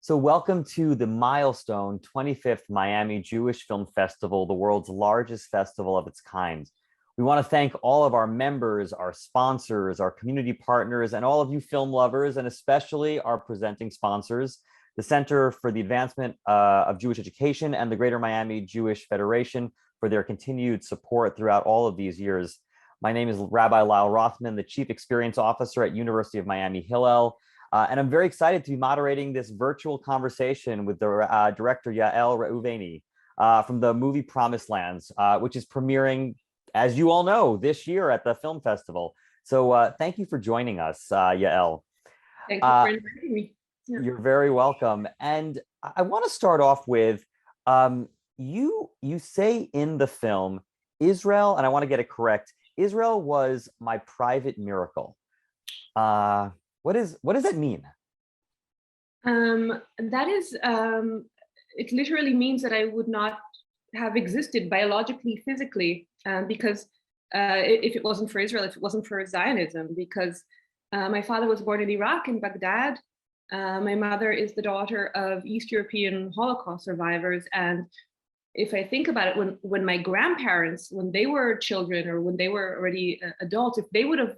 So, welcome to the milestone 25th Miami Jewish Film Festival, the world's largest festival of its kind. We want to thank all of our members, our sponsors, our community partners, and all of you film lovers, and especially our presenting sponsors, the Center for the Advancement of Jewish Education and the Greater Miami Jewish Federation for their continued support throughout all of these years. My name is Rabbi Lyle Rothman, the Chief Experience Officer at University of Miami Hillel. And I'm very excited to be moderating this virtual conversation with the director Yael Reuveny from the movie Promised Lands, which is premiering, as you all know, this year at the film festival. So thank you for joining us, Yael. Thank you for inviting me. Yeah. You're very welcome. And I want to start off with you say in the film, Israel, and I want to get it correct, Israel was my private miracle. What does that mean? That is, it literally means that I would not have existed biologically, physically, because if it wasn't for Israel, if it wasn't for Zionism, because my father was born in Iraq, in Baghdad. My mother is the daughter of East European Holocaust survivors. And if I think about it, when my grandparents, when they were children or when they were already adults, if they would have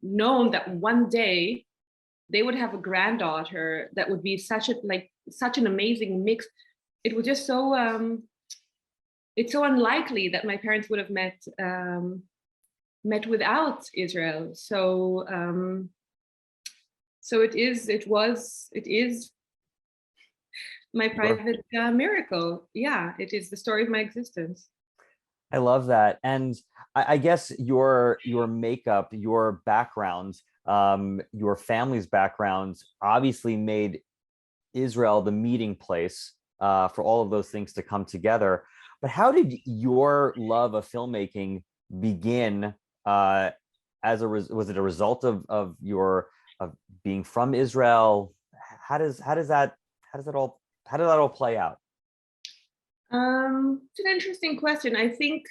known that one day they would have a granddaughter that would be such an amazing mix, it was just so it's so unlikely that my parents would have met without Israel. So it is my private miracle. Yeah, it is the story of my existence. I love that. And I guess your makeup, your background, your family's background obviously made Israel the meeting place for all of those things to come together. But how did your love of filmmaking begin? Was it a result of being from Israel? How does that all play out? It's an interesting question. I think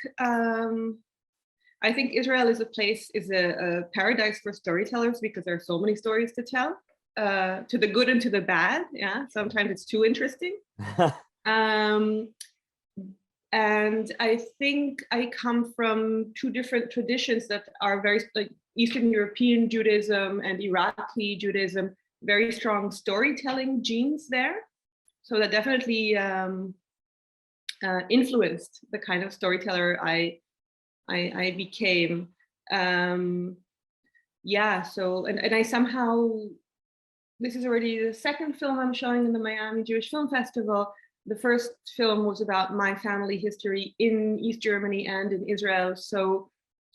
Israel is a paradise for storytellers because there are so many stories to tell, to the good and to the bad. Yeah, sometimes it's too interesting. And I think I come from two different traditions that are very like Eastern European Judaism and Iraqi Judaism, very strong storytelling genes there. So that definitely influenced the kind of storyteller I became. Yeah, so and I somehow, this is already the second film I'm showing in the Miami Jewish Film Festival. The first film was about my family history in East Germany and in Israel. So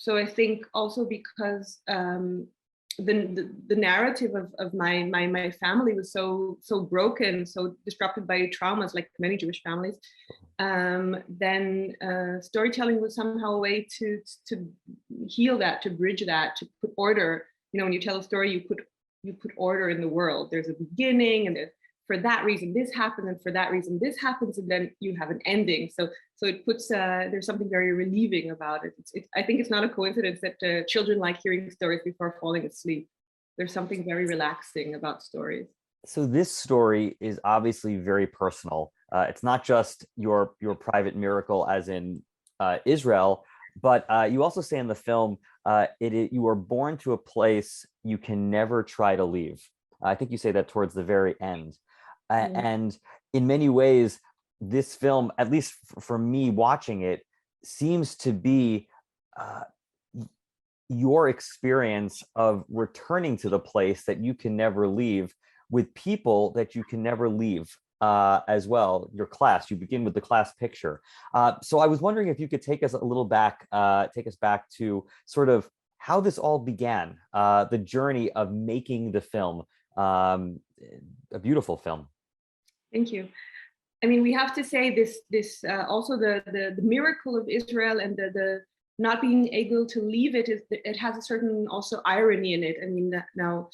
I think also because the narrative of my family was so broken, so disrupted by traumas, like many Jewish families, then storytelling was somehow a way to heal that, to bridge that, to put order. You know, when you tell a story, you put order in the world. There's a beginning, and for that reason this happened, and for that reason this happens, and then you have an ending. So it puts there's something very relieving about it. I think it's not a coincidence that children like hearing stories before falling asleep. There's something very relaxing about stories. So this story is obviously very personal. It's not just your private miracle, as in Israel, but you also say in the film, you were born to a place you can never try to leave. I think you say that towards the very end. And in many ways, this film, at least for me watching it, seems to be your experience of returning to the place that you can never leave with people that you can never leave as well. Your class, you begin with the class picture. So I was wondering if you could take us a little back, take us back to sort of how this all began, the journey of making the film, a beautiful film. Thank you. I mean, we have to say this also the miracle of Israel and the not being able to leave it has a certain also irony in it. I mean, that now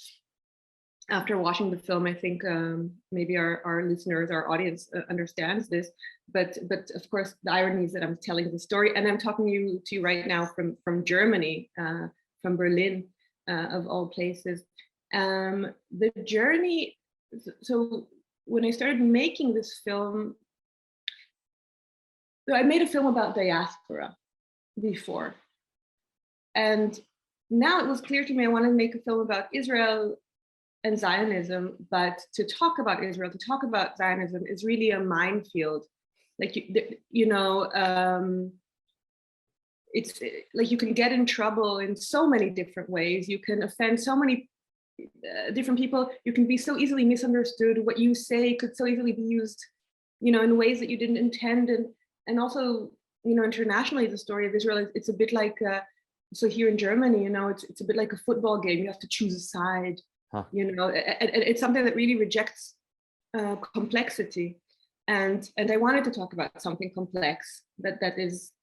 after watching the film, I think maybe our listeners, our audience understands this. But of course, the irony is that I'm telling the story, and I'm talking to you right now from Germany, from Berlin, of all places. The journey. So when I started making this film, so I made a film about diaspora before. And now it was clear to me I wanted to make a film about Israel and Zionism, but to talk about Israel, to talk about Zionism is really a minefield. Like, it's like you can get in trouble in so many different ways. You can offend so many different people. You can be so easily misunderstood. What you say could so easily be used, in ways that you didn't intend. And also, internationally, the story of Israel, it's a bit like, so here in Germany, it's a bit like a football game. You have to choose a side. Huh. It's something that really rejects complexity. And I wanted to talk about something complex that is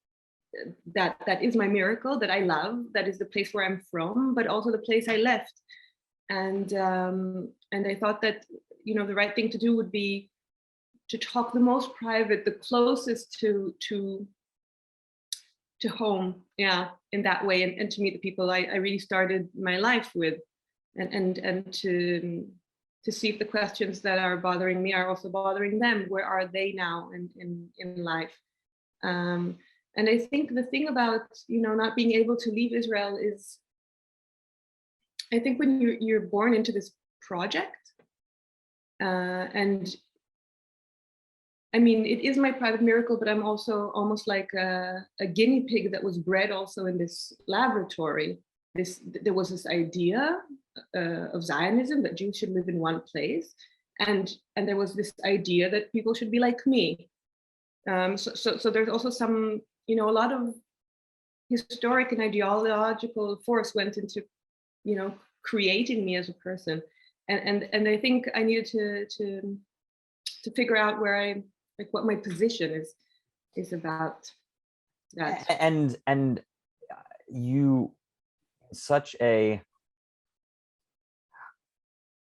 my miracle, that I love, that is the place where I'm from, but also the place I left. And I thought that, the right thing to do would be to talk the most private, the closest to home, in that way, and to meet the people I really started my life with, and to see if the questions that are bothering me are also bothering them. Where are they now in life? And I think the thing about, not being able to leave Israel is, I think when you're born into this project, and I mean, it is my private miracle, but I'm also almost like a guinea pig that was bred also in this laboratory. There was this idea of Zionism, that Jews should live in one place, and there was this idea that people should be like me. So there's also some, a lot of historic and ideological force went into, creating me as a person, and I think I needed to figure out where what my position is about that. And you, such a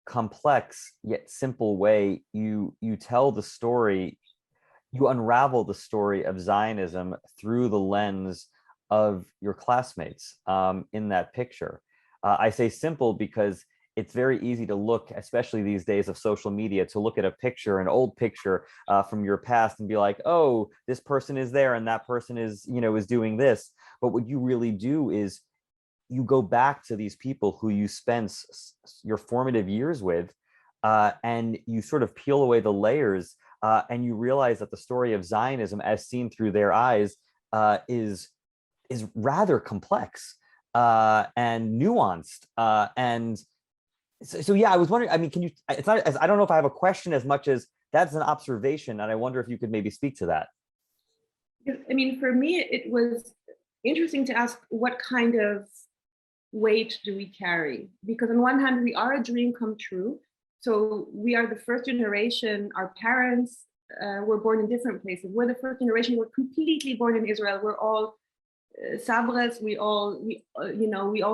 complex yet simple way, you tell the story, you unravel the story of Zionism through the lens of your classmates in that picture. I say simple because it's very easy to look, especially these days of social media, to look at a picture, an old picture from your past, and be like, oh, this person is there and that person is, is doing this. But what you really do is you go back to these people who you spent your formative years with, and you sort of peel away the layers, and you realize that the story of Zionism, as seen through their eyes, is rather complex and nuanced. And so yeah, I was wondering, I mean, can you, it's not, I don't know if I have a question as much as that's an observation, and I wonder if you could maybe speak to that. I mean, for me, it was interesting to ask, what kind of weight do we carry? Because on one hand, we are a dream come true. So we are the first generation. Our parents were born in different places. We're the first generation. We're completely born in Israel. We're all Sabras. We all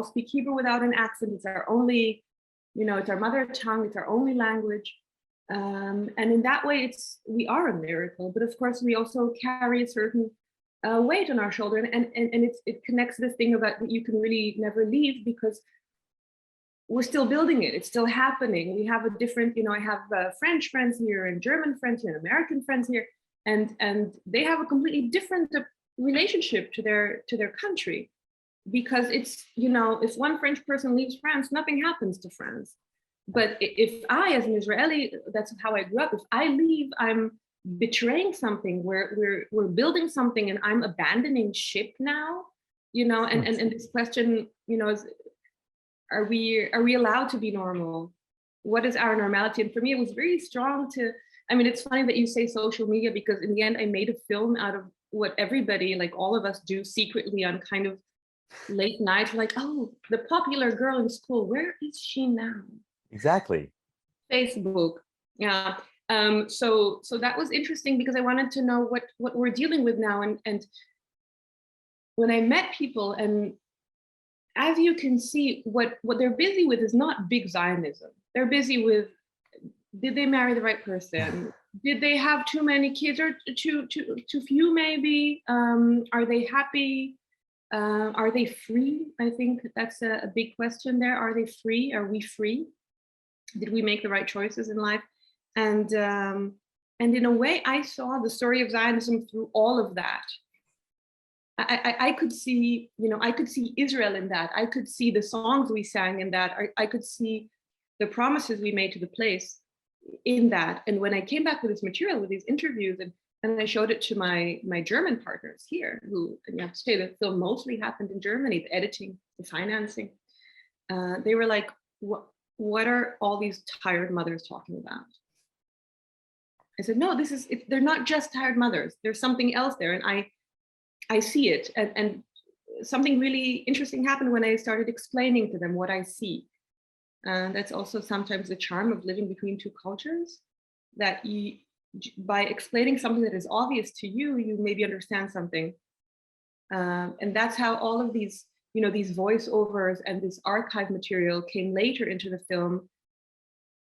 speak Hebrew without an accent. It's our only, it's our mother tongue. It's our only language. And in that way, we are a miracle. But of course, we also carry a certain weight on our shoulder, and it connects this thing about that you can really never leave, because we're still building it. It's still happening. We have a different, I have French friends here and German friends here and American friends here, and they have a completely different relationship to their country, because it's, if one French person leaves France, nothing happens to France. But if I, as an Israeli, that's how I grew up. If I leave, I'm betraying something. We're building something, and I'm abandoning ship now. And this question, is, are we allowed to be normal? What is our normality? And for me, it was very strong to. I mean, it's funny that you say social media, because in the end, I made a film out of what everybody, like all of us, do secretly on kind of late nights. Like, oh, the popular girl in school, where is she now? Exactly. Facebook. Yeah. So that was interesting, because I wanted to know what we're dealing with now. And when I met people, and as you can see, what they're busy with is not big Zionism. They're busy with, did they marry the right person? Did they have too many kids, or too few maybe? Are they happy? Are they free? I think that's a big question there. Are they free? Are we free? Did we make the right choices in life? And in a way, I saw the story of Zionism through all of that. I could see, I could see Israel in that. I could see the songs we sang in that. I could see the promises we made to the place in that. And when I came back with this material, with these interviews, and I showed it to my German partners here, who, and you have to say, the film mostly happened in Germany, the editing, the financing. They were like, what are all these tired mothers talking about? I said, no, they're not just tired mothers. There's something else there. And I see it. And something really interesting happened when I started explaining to them what I see. That's also sometimes the charm of living between two cultures, that by explaining something that is obvious to you, you maybe understand something. And that's how all of these, these voiceovers and this archive material came later into the film,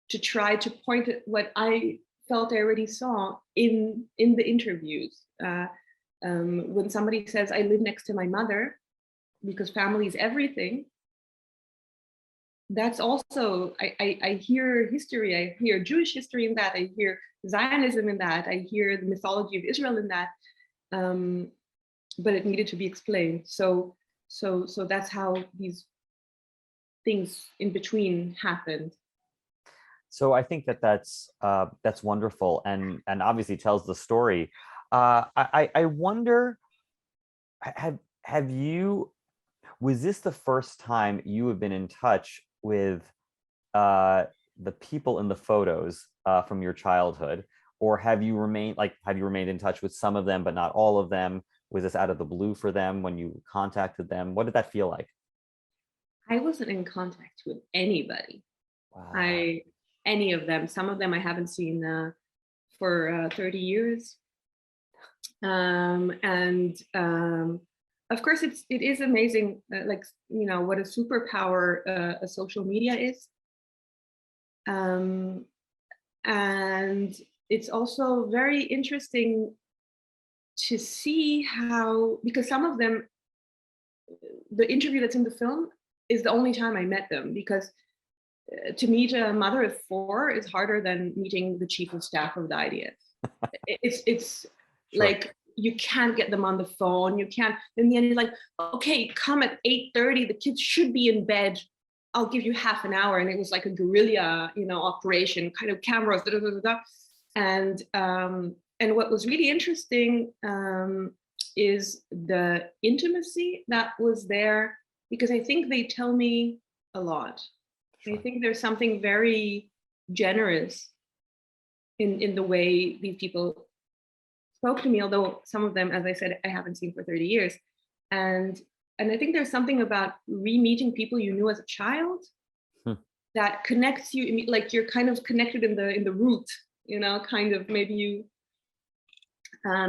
to try to point at what I felt I already saw in the interviews. When somebody says, I live next to my mother because family is everything, that's also, I hear history, I hear Jewish history in that, I hear Zionism in that, I hear the mythology of Israel in that, but it needed to be explained. So that's how these things in between happened. So I think that's wonderful, and obviously tells the story. I wonder, have you, was this the first time you have been in touch with the people in the photos from your childhood, or have you remained in touch with some of them but not all of them? Was this out of the blue for them when you contacted them? What did that feel like? I wasn't in contact with anybody. Wow. Any of them. Some of them I haven't seen for 30 years. Of course, it is amazing, what a superpower a social media is. And it's also very interesting to see how, because some of them, the interview that's in the film is the only time I met them, because to meet a mother of 4 is harder than meeting the chief of staff of the IDF. It's sure. Like, you can't get them on the phone. You can't. In the end, you're like, okay, come at 8:30. The kids should be in bed. I'll give you half an hour. And it was like a guerrilla, operation, kind of cameras, and what was really interesting is the intimacy that was there, because I think they tell me a lot. Sure. I think there's something very generous in the way these people spoke to me, although some of them, as I said, I haven't seen for 30 years. And I think there's something about re-meeting people you knew as a child that connects you, like you're kind of connected in the root, kind of, maybe you,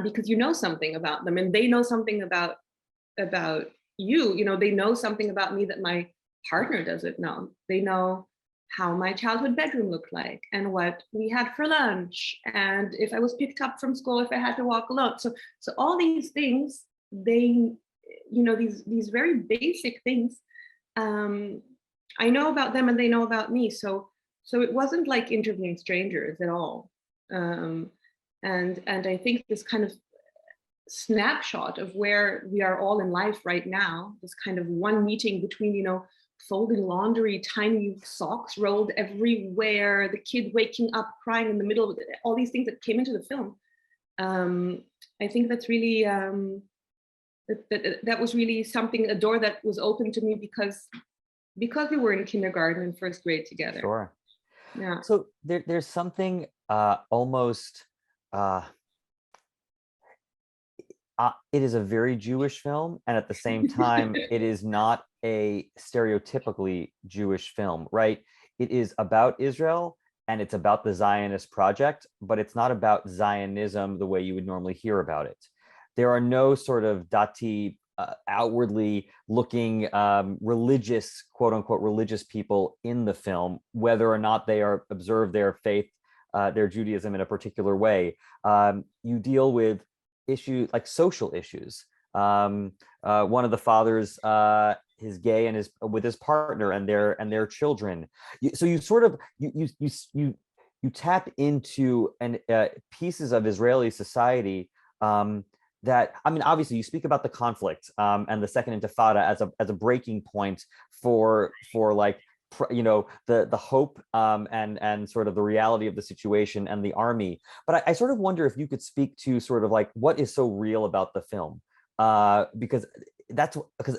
because you know something about them and they know something about you, they know something about me that my partner doesn't know. They know how my childhood bedroom looked like and what we had for lunch, and if I was picked up from school, if I had to walk alone. So all these things, they, these very basic things, I know about them and they know about me. So it wasn't like interviewing strangers at all. And I think this kind of snapshot of where we are all in life right now, this kind of one meeting between, folding laundry, tiny socks rolled everywhere, the kid waking up crying in the middle of it, all these things that came into the film. I think that's really, that was really something, a door that was open to me because we were in kindergarten and first grade together. Sure. Yeah. So there's something almost, it is a very Jewish film, and at the same time, it is not a stereotypically Jewish film, right? It is about Israel and it's about the Zionist project, but it's not about Zionism the way you would normally hear about it. There are no sort of dati, outwardly looking religious, quote unquote, religious people in the film, whether or not they are observe their faith, their Judaism in a particular way. You deal with issues like social issues. One of the fathers is gay and with his partner and their children. So you sort of you you tap into pieces of Israeli society that, I mean, obviously you speak about the conflict and the Second Intifada as a breaking point for like, you know, the hope and sort of the reality of the situation and the army. But I sort of wonder if you could speak to sort of like what is so real about the film, because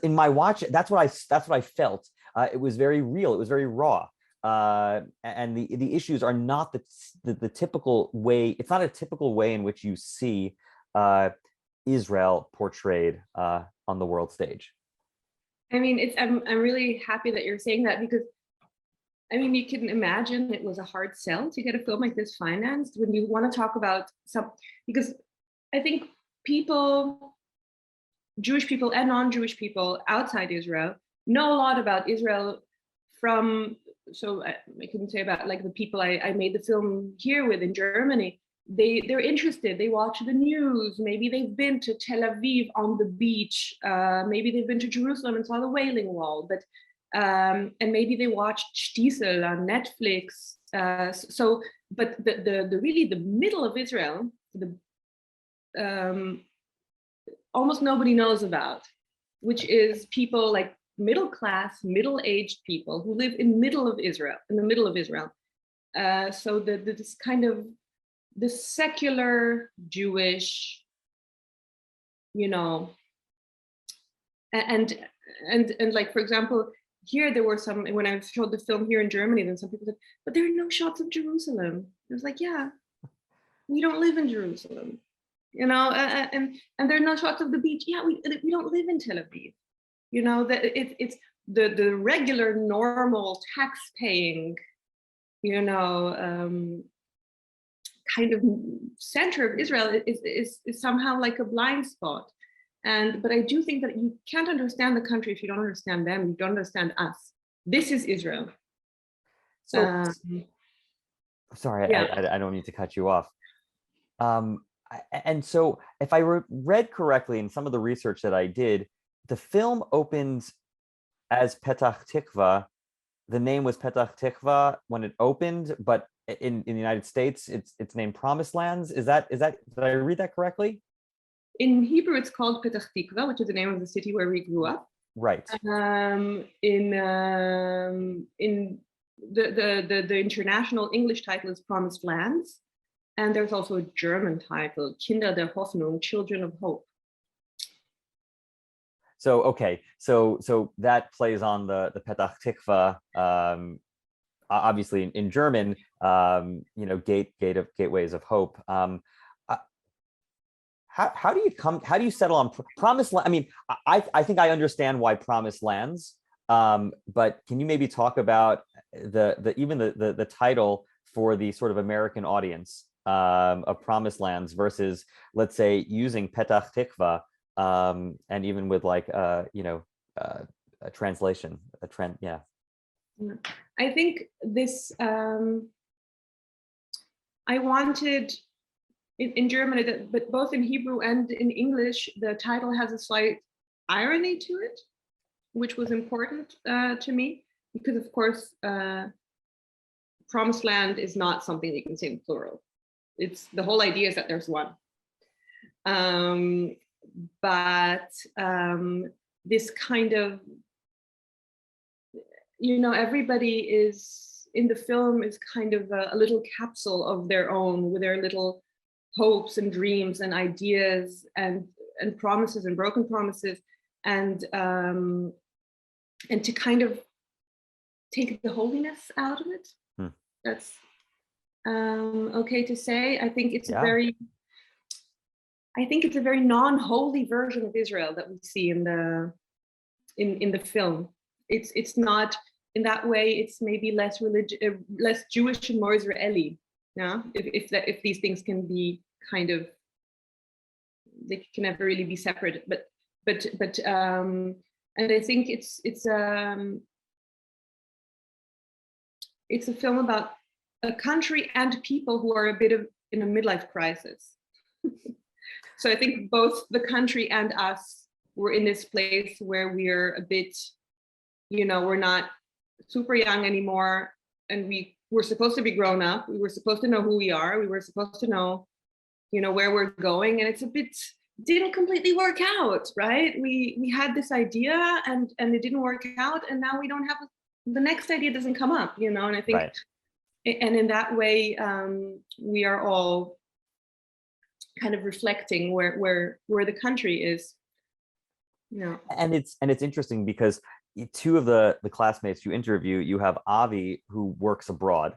in my watch, that's what I felt. It was very real. It was very raw. And the issues are not the typical way. It's not a typical way in which you see Israel portrayed on the world stage. I mean, I'm really happy that you're saying that, because I mean, you can imagine it was a hard sell to get a film like this financed when you want to talk about because I think people, Jewish people and non-Jewish people outside Israel, know a lot about Israel from, so I can say about like the people I made the film here with in Germany. They're interested, they watch the news, maybe they've been to Tel Aviv on the beach, maybe they've been to Jerusalem and saw the Wailing Wall, but and maybe they watched Stiesel on Netflix. But the really the middle of Israel, the almost nobody knows about, which is people like middle class, middle-aged people who live in the middle of Israel. So this kind of the secular Jewish, you know, and like, for example, here there were some, when I showed the film here in Germany, then some people said, but there are no shots of Jerusalem. I was like, yeah, we don't live in Jerusalem, you know, and there are no shots of the beach. Yeah, we don't live in Tel Aviv, you know, that it's the regular normal tax paying, you know, kind of center of Israel is somehow like a blind spot. But I do think that you can't understand the country if you don't understand them. You don't understand us. This is Israel. So sorry, Yeah. I don't mean to cut you off. And so if I read correctly in some of the research that I did, the film opens as Petach Tikva. The name was Petach Tikva when it opened, but in the United States, it's named Promised Lands. Is that did I read that correctly? In Hebrew, it's called Petach Tikva, which is the name of the city where we grew up. Right. In the international English title is Promised Lands, and there's also a German title, Kinder der Hoffnung, Children of Hope. So okay, so that plays on the Petach Tikva, obviously in German, you know, gateways of hope. How do you settle on Promised Land? I mean, I think I understand why Promised Lands, but can you maybe talk about the title for the sort of American audience of Promised Lands versus, let's say, using Petach Tikva, and even with like you know, a translation, yeah. I think this I wanted in German, but both in Hebrew and in English, the title has a slight irony to it, which was important to me, because of course, Promised Land is not something you can say in plural. It's the whole idea is that there's one. But this kind of, you know, everybody is in the film is kind of a little capsule of their own, with their little hopes and dreams and ideas and promises and broken promises, and to kind of take the holiness out of it. That's okay to say. I think it's a very non-holy version of Israel that we see in the film. It's not in that way. It's maybe less less Jewish and more Israeli. Yeah, if these things can be kind of, they can never really be separate. But and I think it's a film about a country and people who are a bit of in a midlife crisis. So I think both the country and us were in this place where we're a bit, you know, we're not super young anymore, and we we're supposed to be grown up. We were supposed to know who we are. We were supposed to know, where we're going. And it's a bit, didn't completely work out, right? We had this idea and it didn't work out. And now we don't have, the next idea doesn't come up, and I think, Right. and in that way, we are all kind of reflecting where the country is. And it's interesting because two of the classmates you interview, you have Avi, who works abroad,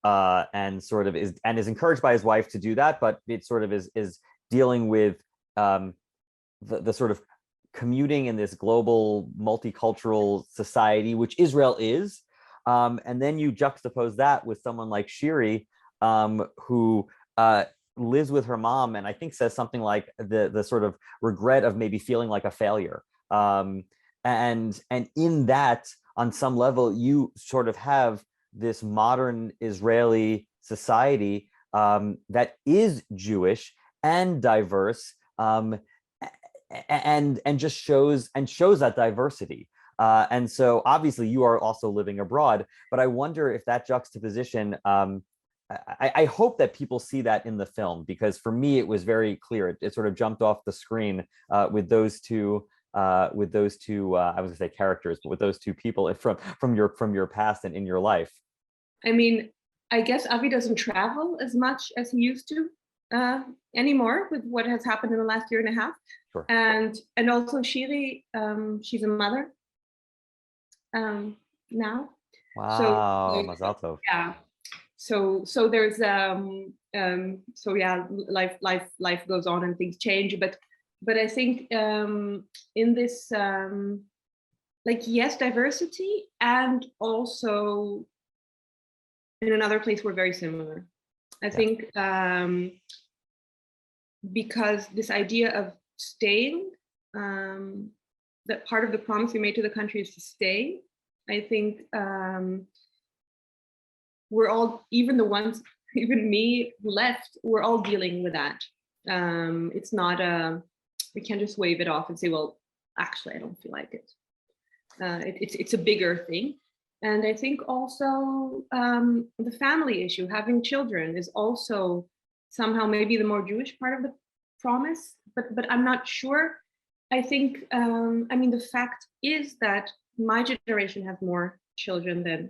and sort of is encouraged by his wife to do that, but it sort of is dealing with the sort of commuting in this global multicultural society, which Israel is. And then you juxtapose that with someone like Shiri, who lives with her mom, and I think says something like the sort of regret of maybe feeling like a failure. And in that, on some level, you sort of have this modern Israeli society that is Jewish and diverse, and just shows that diversity. And so obviously you are also living abroad, but I wonder if that juxtaposition, I hope that people see that in the film, because for me it was very clear. It sort of jumped off the screen with those two I was gonna say characters, but with those two people from your past and in your life. I mean, I guess Avi doesn't travel as much as he used to anymore with what has happened in the last year and a half. Sure. And also Shiri, she's a mother now. Wow, So, Mazal Tov. yeah. So there's so yeah, life goes on and things change, but I think in this like, yes, diversity, and also in another place we're very similar. I think because this idea of staying, that part of the promise we made to the country is to stay. I think we're all, even the ones, even me who left, we're all dealing with that. It's not we can't just wave it off and say, well, actually, I don't feel like it. It's a bigger thing. And I think also the family issue, having children, is also somehow maybe the more Jewish part of the promise, but I'm not sure. I think, I mean, the fact is that my generation has more children than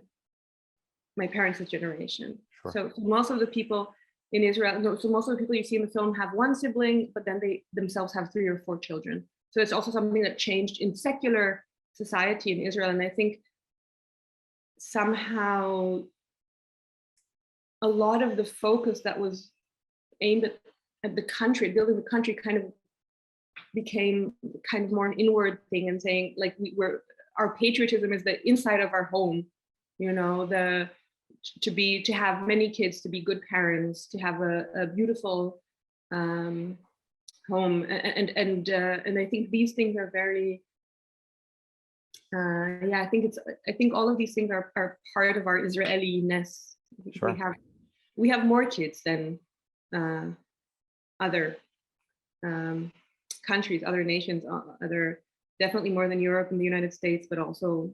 my parents' generation. Sure. So most of the people in Israel, so most of the people you see in the film have one sibling, but then they themselves have 3 or 4 children. So it's also something that changed in secular society in Israel. And I think somehow a lot of the focus that was aimed at the country, building the country, kind of became kind of more an inward thing, and saying, like, our patriotism is the inside of our home, to have many kids, to be good parents, to have a beautiful home, and I think these things are very I think all of these things are part of our Israeli-ness. Sure. We have more kids than other countries, other nations, definitely more than Europe and the United States, but also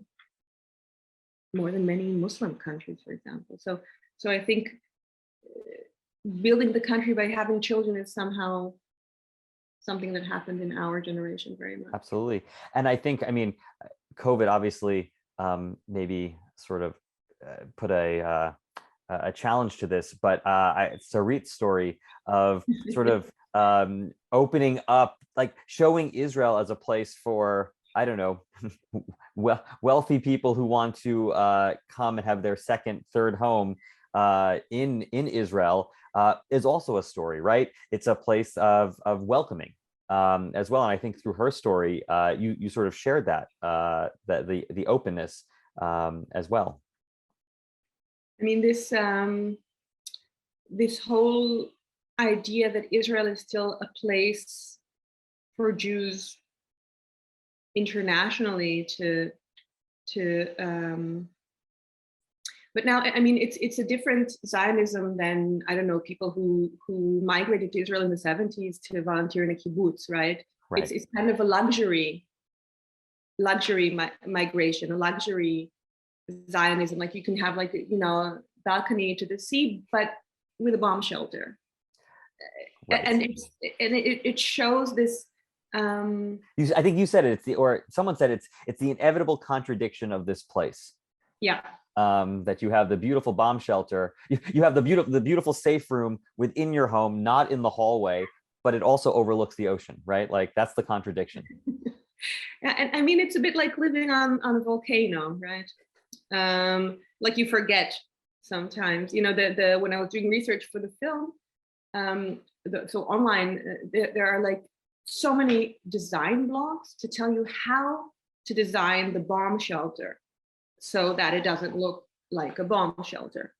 more than many Muslim countries, for example. So I think building the country by having children is somehow something that happened in our generation very much. Absolutely. And I think, I mean, COVID obviously maybe sort of put a challenge to this, but Sarit's story of sort of opening up, like showing Israel as a place for, I don't know, wealthy people who want to come and have their second, third home in Israel is also a story, right? It's a place of welcoming as well. And I think through her story, you sort of shared that the openness as well. I mean, this whole idea that Israel is still a place for Jews internationally but now, I mean, it's a different Zionism than, I don't know, people who migrated to Israel in the 70s to volunteer in a kibbutz, right? It's kind of a luxury migration, a luxury Zionism. Like, you can have, like, balcony to the sea, but with a bomb shelter. Right. And it shows this. I think you said it. Or someone said it's the inevitable contradiction of this place. Yeah. That you have the beautiful bomb shelter, you have the beautiful safe room within your home, not in the hallway, but it also overlooks the ocean, right? Like that's the contradiction. And I mean, it's a bit like living on a volcano, right? Like you forget sometimes. You know, the when I was doing research for the film, so online, there are like so many design blogs to tell you how to design the bomb shelter so that it doesn't look like a bomb shelter.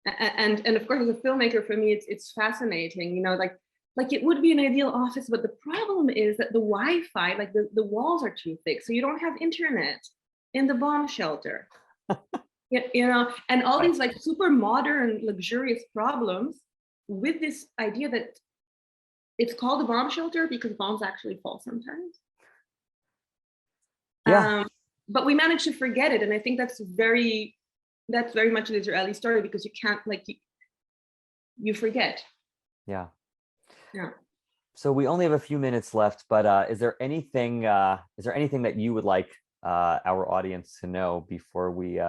And of course, as a filmmaker, for me, it's fascinating. You know, like it would be an ideal office, but the problem is that the Wi-Fi, like the walls are too thick, so you don't have internet in the bomb shelter. You know, and all these like super modern, luxurious problems with this idea that it's called a bomb shelter because bombs actually fall sometimes. Yeah. But we managed to forget it, and I think that's very much an Israeli story, because you can't, like, you forget. Yeah. Yeah. So we only have a few minutes left, but is there anything that you would like our audience to know before we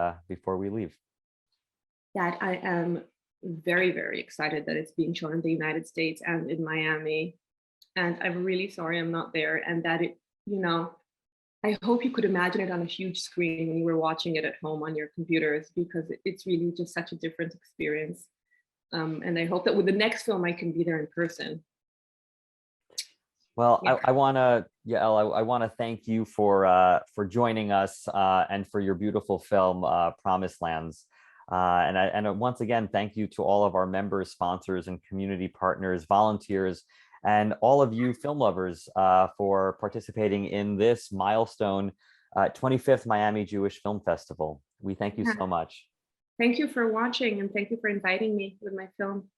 leave? Yeah, I am very, very excited that it's being shown in the United States and in Miami, and I'm really sorry I'm not there, and that it, you know, I hope you could imagine it on a huge screen when you were watching it at home on your computers, because it's really just such a different experience. And I hope that with the next film I can be there in person. Well, Yeah. I want to, Yael, I want to thank you for joining us and for your beautiful film, Promised Lands. And once again, thank you to all of our members, sponsors, and community partners, volunteers, and all of you film lovers for participating in this milestone 25th Miami Jewish Film Festival. We thank you so much. Thank you for watching, and thank you for inviting me with my film.